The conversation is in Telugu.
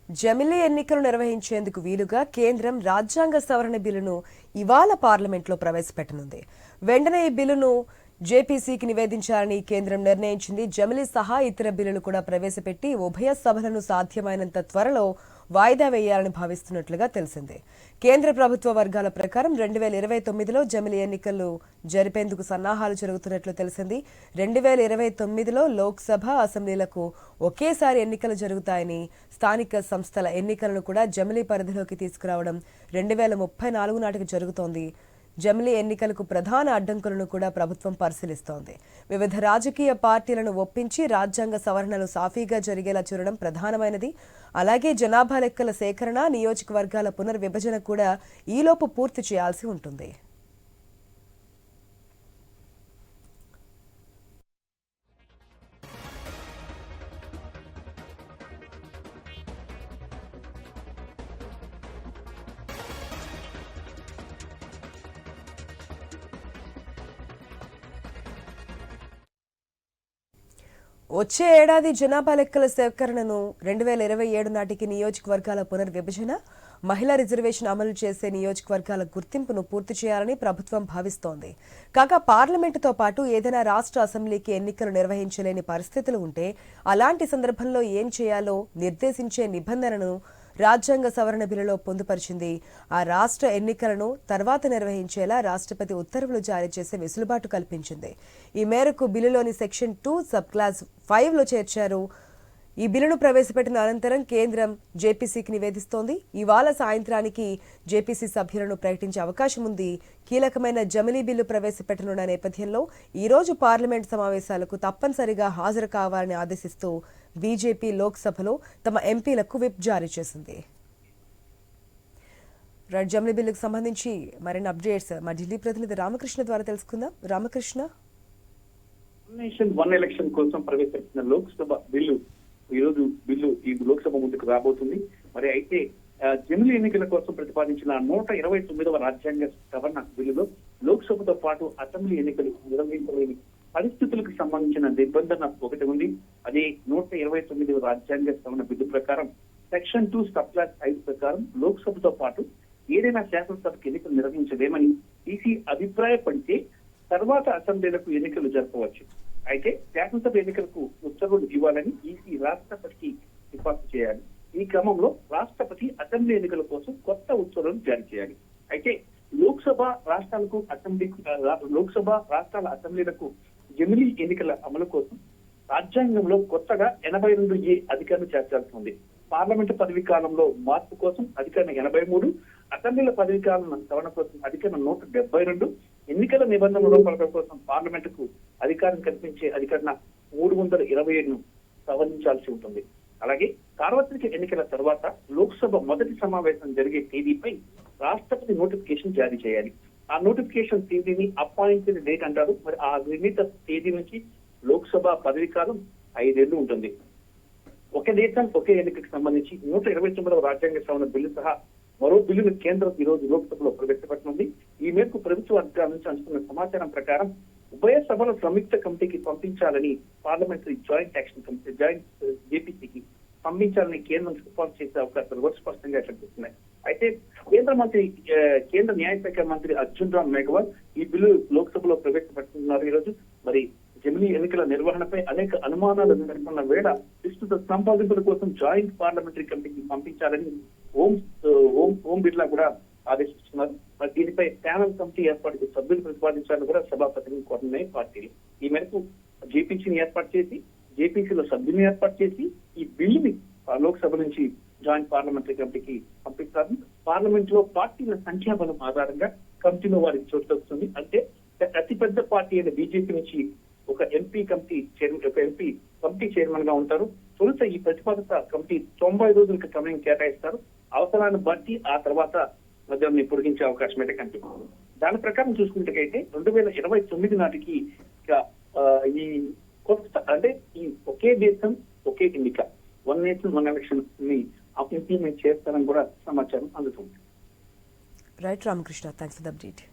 జమిలీ ఎన్నికలు నిర్వహించేందుకు వీలుగా కేంద్రం రాజ్యాంగ సవరణ బిల్లును ఇవాళ పార్లమెంట్లో ప్రవేశపెట్టనుంది. వెంటనే ఈ బిల్లును జేపీసీకి నివేదించాలని కేంద్రం నిర్ణయించింది. జమిలీ సహా ఇతర బిల్లులు కూడా ప్రవేశపెట్టి ఉభయ సభలను సాధ్యమైనంత త్వరలో వాయిదా వేయాలని భావిస్తున్నట్లుగా తెలిసింది. కేంద్ర ప్రభుత్వ వర్గాల ప్రకారం 2029లో జమిలీ ఎన్నికలు జరిపేందుకు సన్నాహాలు జరుగుతున్నట్లు తెలిసింది. 2029లో లోక్సభ, అసెంబ్లీలకు ఒకేసారి ఎన్నికలు జరుగుతాయని, స్థానిక సంస్థల ఎన్నికలను కూడా జమిలీ పరిధిలోకి తీసుకురావడం 2034 నాటికి జరుగుతోంది. జమిలీ ఎన్నికలకు ప్రధాన అడ్డంకులను కూడా ప్రభుత్వం పరిశీలిస్తోంది. వివిధ రాజకీయ పార్టీలను ఒప్పించి రాజ్యాంగ సవరణలు సాఫీగా జరిగేలా చూడడం ప్రధానమైనది. అలాగే జనాభా లెక్కల సేకరణ, నియోజకవర్గాల పునర్విభజన కూడా ఈలోపు పూర్తి చేయాల్సి ఉంటుంది. వచ్చే ఏడాది జనాభా లెక్కల సేకరణను 2027 నాటికి నియోజకవర్గాల పునర్విభజన, మహిళా రిజర్వేషన్ అమలు చేసే నియోజకవర్గాల గుర్తింపును పూర్తి చేయాలని ప్రభుత్వం భావిస్తోంది. కాగా పార్లమెంటుతో పాటు ఏదైనా రాష్ట్ర అసెంబ్లీకి ఎన్నికలు నిర్వహించలేని పరిస్థితులు ఉంటే అలాంటి సందర్భంలో ఏం చేయాలో నిర్దేశించే నిబంధనను రాజ్యాంగ సవరణ బిల్లులో పొందుపరిచింది. ఆ రాష్ట్ర ఎన్నికలను తర్వాత నిర్వహించేలా రాష్ట్రపతి ఉత్తర్వులు జారీ చేసే వెసులుబాటు కల్పించింది. ఈ మేరకు బిల్లులోని సెక్షన్ 2 సబ్ క్లాస్ 5లో చేర్చారు. ఈ బిల్లును ప్రవేశపెట్టిన అనంతరం కేంద్రం జేపీసీకి నివేదిస్తోంది. ఇవాళ సాయంత్రానికి జేపీసీ సభ్యులను ప్రకటించే అవకాశం ఉంది. కీలకమైన జమిలీ బిల్లు ప్రవేశపెట్టనున్న నేపథ్యంలో ఈ రోజు పార్లమెంట్ సమావేశాలకు తప్పనిసరిగా హాజరు కావాలని ఆదేశిస్తూ బీజేపీ లోక్సభలో తమ ఎంపీలకు విప్ జారీ చేసింది. జమిలీ బిల్లుకు సంబంధించి మరిన్ని అప్డేట్స్ మా ఢిల్లీ ప్రతినిధి రామకృష్ణ ద్వారా తెలుసుకుందాం. రామకృష్ణ, వన్ ఎలక్షన్ కోసం ప్రవేశపెట్టిన లోక్సభ బిల్లు ఈ లోక్సభ ముందుకు రాబోతుంది. మరి అయితే జమిలీ ఎన్నికల కోసం ప్రతిపాదించిన 129వ రాజ్యాంగ సవరణ బిల్లులో లోక్సభతో పాటు అసెంబ్లీ ఎన్నికలు నిర్వహించలేని పరిస్థితులకు సంబంధించిన నిబంధన ఒకటి ఉంది. అదే 129వ రాజ్యాంగ సవరణ బిల్లు ప్రకారం సెక్షన్ 2 సబ్ క్లాస్ 5 ప్రకారం లోక్సభతో పాటు ఏదైనా శాసనసభకు ఎన్నికలు నిర్వహించలేమని ఈసీ అభిప్రాయపడితే తర్వాత అసెంబ్లీలకు ఎన్నికలు జరపవచ్చు. అయితే శాసనసభ ఎన్నికలకు ఉత్తర్వులు ఇవ్వాలని ఈసీ రాష్ట్రపతికి సిఫార్సు చేయాలి. ఈ క్రమంలో రాష్ట్రపతి అసెంబ్లీ ఎన్నికల కోసం కొత్త ఉత్తర్వులు జారీ చేయాలి. అయితే లోక్సభ రాష్ట్రాల అసెంబ్లీలకు జమిలీ ఎన్నికల అమలు కోసం రాజ్యాంగంలో కొత్తగా 82A అధికరణ చేర్చాల్సి ఉంది. పార్లమెంటు పదవీ కాలంలో మార్పు కోసం అధికరణ 83, అసెంబ్లీల పదవీ కాలం సవరణ కోసం అధికరణ 172, ఎన్నికల నిబంధనల రూపకల్పన కోసం పార్లమెంటుకు అధికారం కల్పించే అధికరణ 327ను సవరించాల్సి ఉంటుంది. అలాగే సార్వత్రిక ఎన్నికల తర్వాత లోక్సభ మొదటి సమావేశం జరిగే తేదీపై రాష్ట్రపతి నోటిఫికేషన్ జారీ చేయాలి. ఆ నోటిఫికేషన్ తేదీని అపాయింటెడ్ డేట్ అంటారు. మరి ఆ నిర్ణీత తేదీ నుంచి లోక్సభ పదవీ కాలం 5 ఏళ్లు ఉంటుంది. ఒకే దేశం ఒకే ఎన్నికకు సంబంధించి 129వ రాజ్యాంగ సవరణ బిల్లు సహా మరో బిల్లును కేంద్రం ఈ రోజు లోక్సభలో ప్రవేశపెట్టనుంది. ఈ మేరకు ప్రభుత్వ వర్గాల నుంచి అందుతున్న సమాచారం ప్రకారం ఉభయ సభల సంయుక్త కమిటీకి పంపించాలని పార్లమెంటరీ జాయింట్ యాక్షన్ కమిటీ జేపీసీకి పంపించాలని కేంద్రం సిఫార్సు చేసే అవకాశాలు కూడా స్పష్టంగా కనిపిస్తున్నాయి. అయితే కేంద్ర న్యాయశాఖ మంత్రి అర్జున్ రామ్ మేఘవాల్ ఈ బిల్లు లోక్సభలో ప్రవేశపెడుతున్నారు. ఈ రోజు మరి జమిలీ ఎన్నికల నిర్వహణపై అనేక అనుమానాలు నెలకొన్న వేళ విస్తృత సంపాదింపుల కోసం జాయింట్ పార్లమెంటరీ కమిటీకి పంపించాలని ఓం బిర్లా కూడా ఆదేశిస్తున్నారు. మరి దీనిపై ప్యానల్ కమిటీ ఏర్పాటుకు సభ్యులు ప్రతిపాదించాలని కూడా సభాపతిని కోరుతున్నాయి పార్టీలు. ఈ మేరకు జేపీసీని ఏర్పాటు చేసి జేపీసీలో సభ్యులను ఏర్పాటు చేసి ఈ బిల్లుని లోక్సభ నుంచి జాయింట్ పార్లమెంటరీ కమిటీకి పంపిస్తారు. పార్లమెంట్ లో పార్టీల సంఖ్యాబలం ఆధారంగా కమిటీలో వారికి చోటు దొరుకుతుంది. అంటే అతిపెద్ద పార్టీ అయిన బీజేపీ నుంచి ఒక ఎంపీ కమిటీ చైర్మన్ గా ఉంటారు. తొలుత ఈ ప్రతిపాదిత కమిటీ 90 రోజులకు సమయం కేటాయిస్తారు. అవసరాన్ని బట్టి ఆ తర్వాత దాన్ని పొడిగించే అవకాశం అయితే కనిపిస్తుంది. దాని ప్రకారం చూసుకుంటే 2029 నాటికి ఈ కొత్త అంటే ఈ ఒకే దేశం ఒకే ఎన్నిక, వన్ నేషన్ వన్ ఎలక్షన్ ని ఇంప్లిమెంట్ చేస్తారని కూడా సమాచారం అందుతుంది. Right Ramakrishna, thanks for the update.